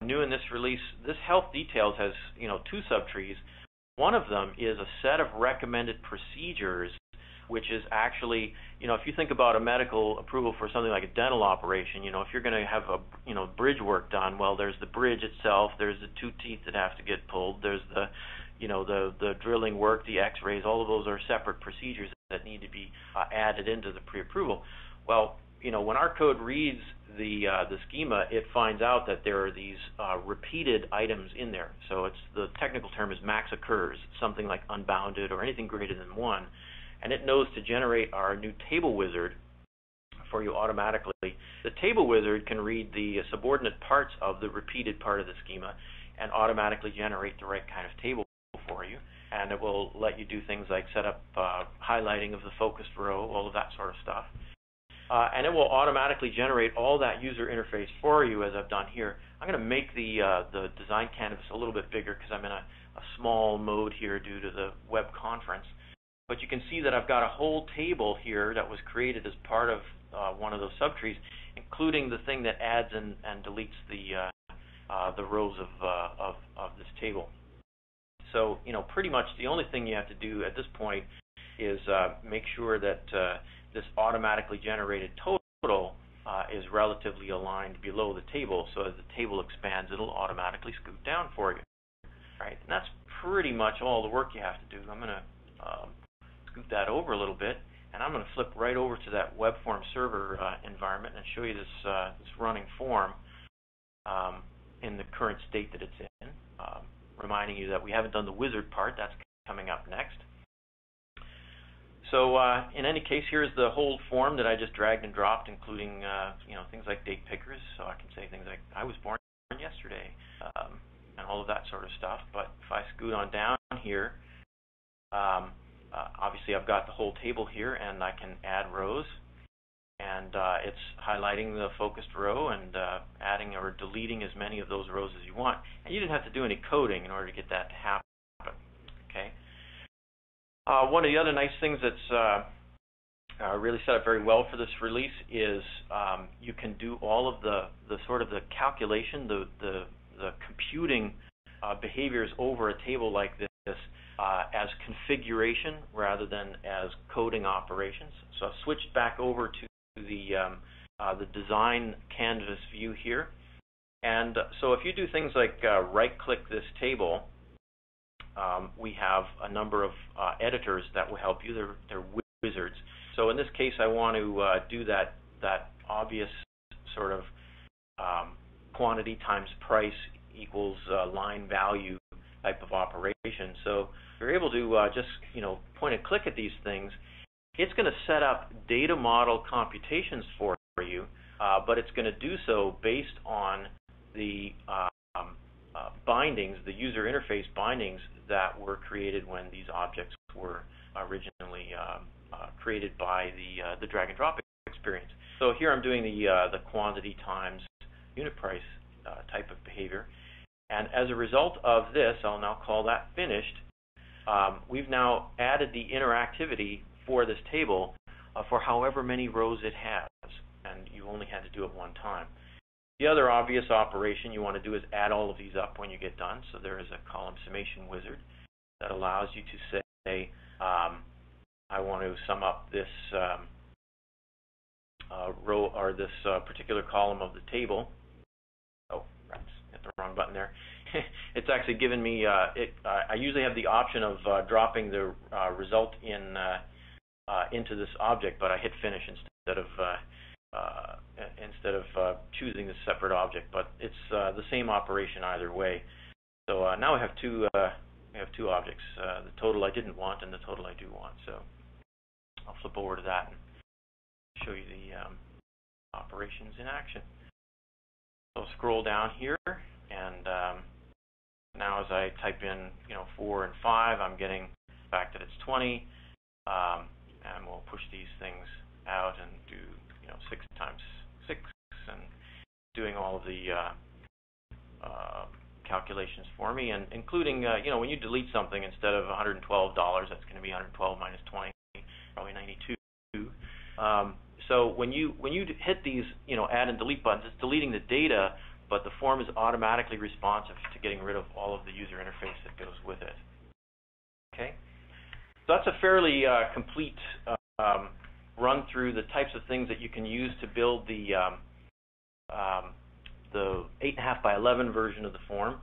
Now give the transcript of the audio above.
new in this release, this health details has, two subtrees. One of them is a set of recommended procedures, which is actually, if you think about a medical approval for something like a dental operation, if you're going to have a, bridge work done, well, there's the bridge itself, there's the 2 teeth that have to get pulled, there's the, the drilling work, the x-rays, all of those are separate procedures that need to be added into the pre-approval. Well, when our code reads the schema, it finds out that there are these repeated items in there. So the technical term is max occurs, something like unbounded or anything greater than 1. And it knows to generate our new table wizard for you automatically. The table wizard can read the subordinate parts of the repeated part of the schema and automatically generate the right kind of table for you. And it will let you do things like set up highlighting of the focused row, all of that sort of stuff. And it will automatically generate all that user interface for you, as I've done here. I'm going to make the design canvas a little bit bigger because I'm in a small mode here due to the web conference. But you can see that I've got a whole table here that was created as part of one of those subtrees, including the thing that adds and deletes the rows of this table. So, pretty much the only thing you have to do at this point is make sure that this automatically generated total is relatively aligned below the table, so as the table expands, it'll automatically scoot down for you. Right? And that's pretty much all the work you have to do. I'm going to scoot that over a little bit, and I'm going to flip right over to that web form server environment and show you this running form in the current state that it's in, reminding you that we haven't done the wizard part. That's coming up next. So in any case, here's the whole form that I just dragged and dropped, including things like date pickers, so I can say things like I was born yesterday, and all of that sort of stuff. But if I scoot on down here, obviously I've got the whole table here, and I can add rows, and it's highlighting the focused row and adding or deleting as many of those rows as you want. And you didn't have to do any coding in order to get that to happen. Okay. One of the other nice things that's really set up very well for this release is you can do all of the sort of the calculation, the computing behaviors over a table like this as configuration rather than as coding operations. So I've switched back over to the design canvas view here. And so if you do things like right-click this table, we have a number of editors that will help you. They're wizards. So in this case, I want to do that obvious sort of quantity times price equals line value type of operation. So you're able to just point and click at these things. It's going to set up data model computations for you, but it's going to do so based on the bindings, the user interface bindings that were created when these objects were originally created by the drag and drop experience. So here I'm doing the quantity times unit price type of behavior. And as a result of this, I'll now call that finished. We've now added the interactivity for this table for however many rows it has, and you only had to do it one time. The other obvious operation you want to do is add all of these up when you get done. So there is a column summation wizard that allows you to say, I want to sum up this row or this particular column of the table. Oh, right, hit the wrong button there. It's actually given me, I usually have the option of dropping the result into this object, but I hit finish instead of choosing this separate object. But it's the same operation either way. So now I have two objects, the total I didn't want and the total I do want. So I'll flip over to that and show you the operations in action. So I'll scroll down here, and now as I type in 4 and 5, I'm getting the fact that it's 20, and we'll push these things out and do 6 times 6, and doing all of the calculations for me, and including when you delete something, instead of $112, that's going to be 112 minus 20, probably 92. So when you hit these add and delete buttons, it's deleting the data, but the form is automatically responsive to getting rid of all of the user interface that goes with it. Okay, so that's a fairly complete run through the types of things that you can use to build the 8.5 by 11 version of the form.